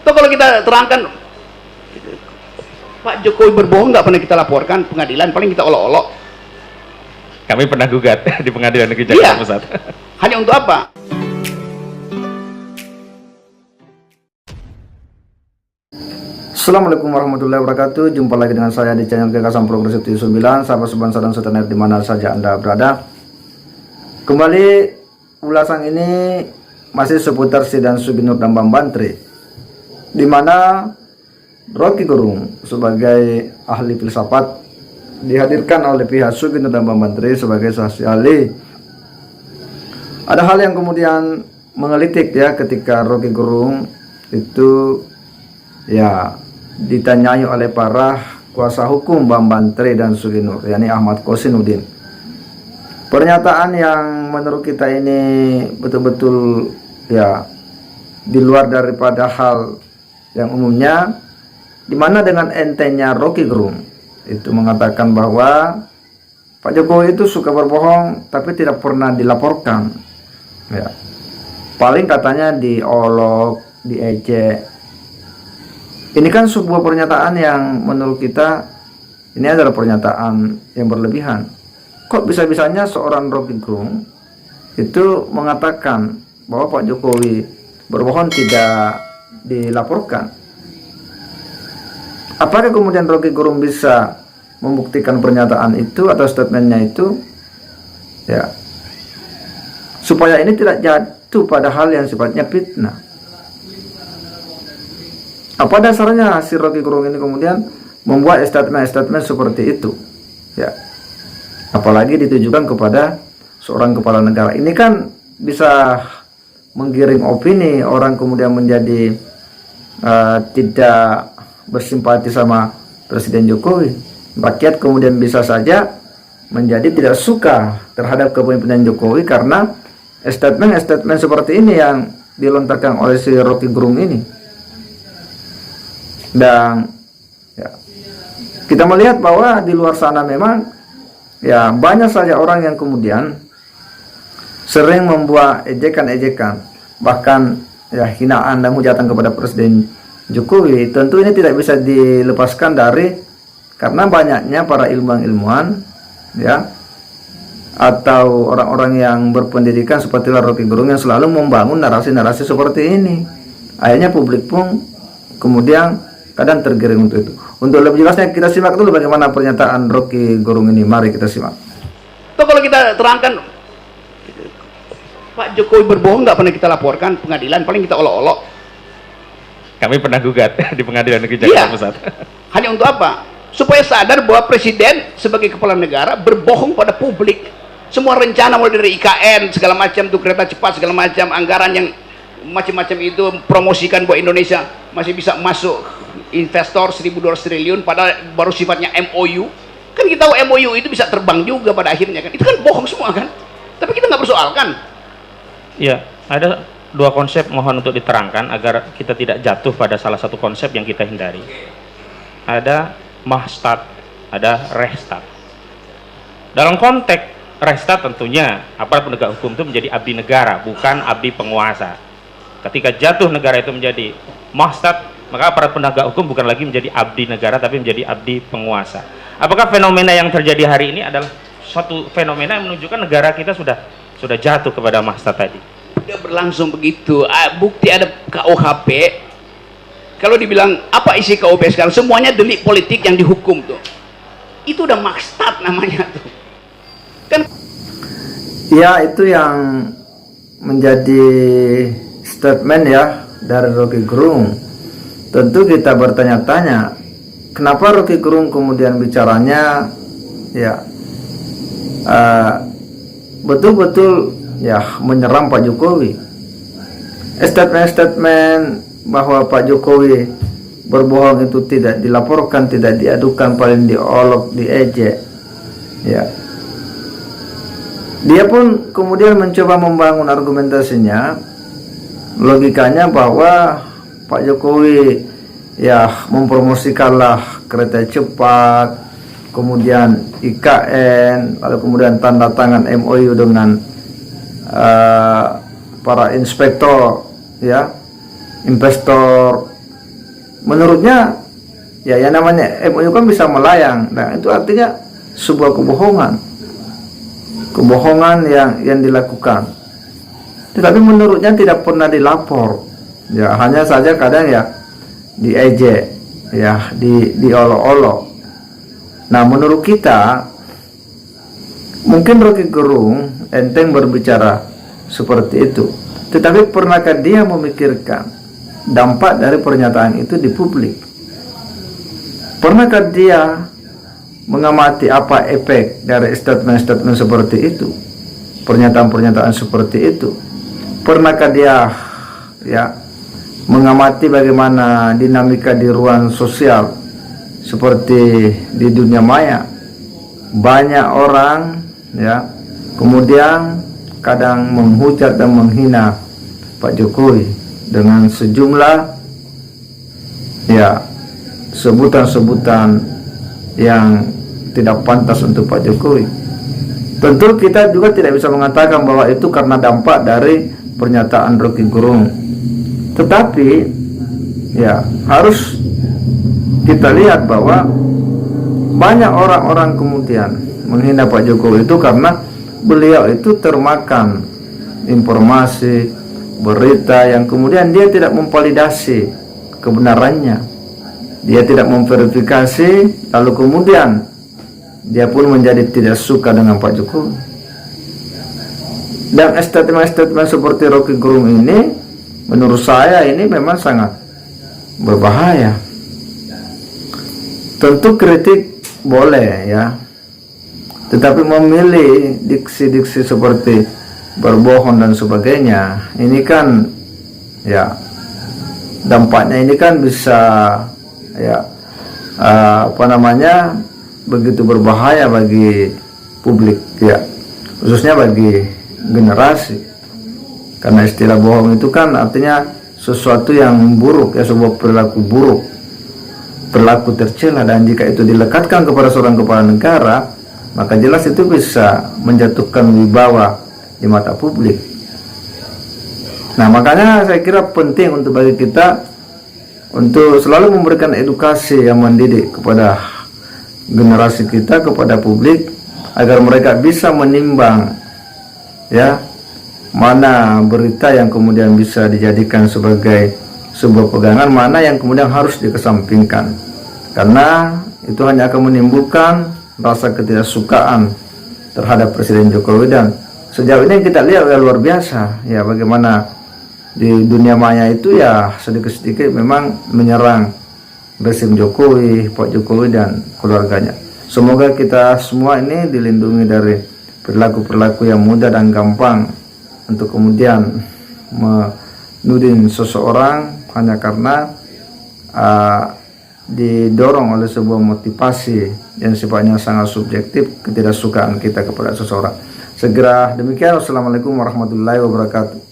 Toh kalau kita terangkan Pak Jokowi berbohong nggak pernah kita laporkan pengadilan, paling kita olok-olok. Kami pernah gugat di Pengadilan Negeri Jakarta Pusat. Hanya untuk apa? Assalamualaikum warahmatullahi wabarakatuh. Jumpa lagi dengan saya di channel Gagasan Progresif 79. Sahabat sebangsa dan setanah di mana saja Anda berada. Kembali ulasan ini masih seputar sidang Sugi Nur dan Bambang Tri, di mana Rocky Gerung sebagai ahli filsafat dihadirkan oleh pihak Sugi Nur dan Bambang Tri sebagai saksi ahli. Ada hal yang kemudian mengelitik ya ketika Rocky Gerung itu ya ditanyai oleh para kuasa hukum Bambang Tri dan Sugi Nur, yakni Ahmad Kosinuddin. Pernyataan yang menurut kita ini betul-betul ya di luar daripada hal yang umumnya, dimana dengan entenya Rocky Gerung itu mengatakan bahwa Pak Jokowi itu suka berbohong tapi tidak pernah dilaporkan ya. Paling katanya diolok, diejek. Ini kan sebuah pernyataan yang menurut kita ini adalah pernyataan yang berlebihan. Kok bisa-bisanya seorang Rocky Gerung itu mengatakan bahwa Pak Jokowi berbohong tidak dilaporkan? Apakah kemudian Rocky Gerung bisa membuktikan pernyataan itu atau statementnya itu ya, supaya ini tidak jatuh pada hal yang sifatnya fitnah? Apa dasarnya si Rocky Gerung ini kemudian membuat statement seperti itu ya, apalagi ditujukan kepada seorang kepala negara? Ini kan bisa menggiring opini orang kemudian menjadi tidak bersimpati sama Presiden Jokowi. Rakyat kemudian bisa saja menjadi tidak suka terhadap kepemimpinan Jokowi karena statement seperti ini yang dilontarkan oleh si Rocky Gerung ini. Dan ya, kita melihat bahwa di luar sana memang ya banyak saja orang yang kemudian sering membuat ejekan-ejekan, bahkan ya hinaan dan hujatan kepada Presiden Jokowi. Tentu ini tidak bisa dilepaskan dari karena banyaknya para ilmuwan ya atau orang-orang yang berpendidikan seperti Rocky Gerung yang selalu membangun narasi-narasi seperti ini. Akhirnya publik pun kemudian kadang tergiring untuk itu. Untuk lebih jelasnya kita simak dulu bagaimana pernyataan Rocky Gerung ini. Mari kita simak. Toh kalau kita terangkan Pak Jokowi berbohong nggak pernah kita laporkan pengadilan, paling kita olok-olok. Kami pernah gugat di Pengadilan Negeri Jakarta Pusat. Hanya untuk apa? Supaya sadar bahwa Presiden sebagai kepala negara berbohong pada publik. Semua rencana mulai dari IKN segala macam tuh, kereta cepat segala macam, anggaran yang macam-macam itu promosikan buat Indonesia masih bisa masuk investor 1.200 triliun padahal baru sifatnya MOU. Kan kita tahu MOU itu bisa terbang juga pada akhirnya kan. Itu kan bohong semua kan. Tapi kita nggak persoalkan. Iya, ada dua konsep mohon untuk diterangkan agar kita tidak jatuh pada salah satu konsep yang kita hindari. Ada mahstat, ada rehstat. Dalam konteks rehstat tentunya aparat penegak hukum itu menjadi abdi negara, bukan abdi penguasa. Ketika jatuh negara itu menjadi mahstat, maka aparat penegak hukum bukan lagi menjadi abdi negara tapi menjadi abdi penguasa. Apakah fenomena yang terjadi hari ini adalah suatu fenomena yang menunjukkan negara kita sudah jatuh kepada mahstat tadi? Udah berlangsung begitu. Bukti ada KUHP. Kalau dibilang apa isi KUHP sekarang, semuanya delik politik yang dihukum tuh. Itu udah mahstat namanya tuh. Kan ya, itu yang menjadi statement ya dari Rocky Gerung. Tentu kita bertanya-tanya, kenapa Rocky Gerung kemudian bicaranya ya betul-betul ya menyerang Pak Jokowi. Statement bahwa Pak Jokowi berbohong itu tidak dilaporkan, tidak diadukan, paling diolok, diejek ya. Dia pun kemudian mencoba membangun argumentasinya, logikanya bahwa Pak Jokowi ya mempromosikanlah kereta cepat, kemudian IKN, lalu kemudian tanda tangan MOU dengan para inspektor ya, investor menurutnya ya yang namanya MOU kan bisa melayang. Nah, itu artinya sebuah kebohongan yang dilakukan. Tetapi menurutnya tidak pernah dilapor. Ya, hanya saja kadang ya diejek, ya diolok-olok. Nah, menurut kita mungkin Rocky Gerung enteng berbicara seperti itu. Tetapi pernahkah dia memikirkan dampak dari pernyataan itu di publik? Pernahkah dia mengamati apa efek dari statement-statement seperti itu, pernyataan-pernyataan seperti itu? Pernahkah dia ya mengamati bagaimana dinamika di ruang sosial seperti di dunia maya? Banyak orang ya kemudian kadang menghujat dan menghina Pak Jokowi dengan sejumlah ya sebutan-sebutan yang tidak pantas untuk Pak Jokowi. Tentu kita juga tidak bisa mengatakan bahwa itu karena dampak dari pernyataan Rocky Gerung. Tetapi ya harus kita lihat bahwa banyak orang-orang kemudian menghina Pak Jokowi itu karena beliau itu termakan informasi, berita yang kemudian dia tidak memvalidasi kebenarannya. Dia tidak memverifikasi, lalu kemudian dia pun menjadi tidak suka dengan Pak Jokowi. Dan statement-statement seperti Rocky Gerung ini menurut saya ini memang sangat berbahaya. Tentu kritik boleh ya, tetapi memilih diksi-diksi seperti berbohong dan sebagainya, ini kan ya dampaknya ini kan bisa ya begitu berbahaya bagi publik ya, khususnya bagi generasi. Karena istilah bohong itu kan artinya sesuatu yang buruk ya, sebuah perilaku buruk, perilaku tercela, dan jika itu dilekatkan kepada seorang kepala negara, maka jelas itu bisa menjatuhkan wibawa di mata publik. Nah, makanya saya kira penting untuk bagi kita untuk selalu memberikan edukasi yang mendidik kepada generasi kita, kepada publik, agar mereka bisa menimbang ya mana berita yang kemudian bisa dijadikan sebagai sebuah pegangan, mana yang kemudian harus dikesampingkan, karena itu hanya akan menimbulkan rasa ketidaksukaan terhadap Presiden Jokowi. Dan sejauh ini kita lihat ya luar biasa ya bagaimana di dunia maya itu ya sedikit-sedikit memang menyerang rezim Jokowi, Pak Jokowi dan keluarganya. Semoga kita semua ini dilindungi dari perilaku-perilaku yang mudah dan gampang untuk kemudian menuding seseorang hanya karena didorong oleh sebuah motivasi yang sifatnya sangat subjektif, ketidaksukaan kita kepada seseorang. Segera demikian. Wassalamualaikum warahmatullahi wabarakatuh.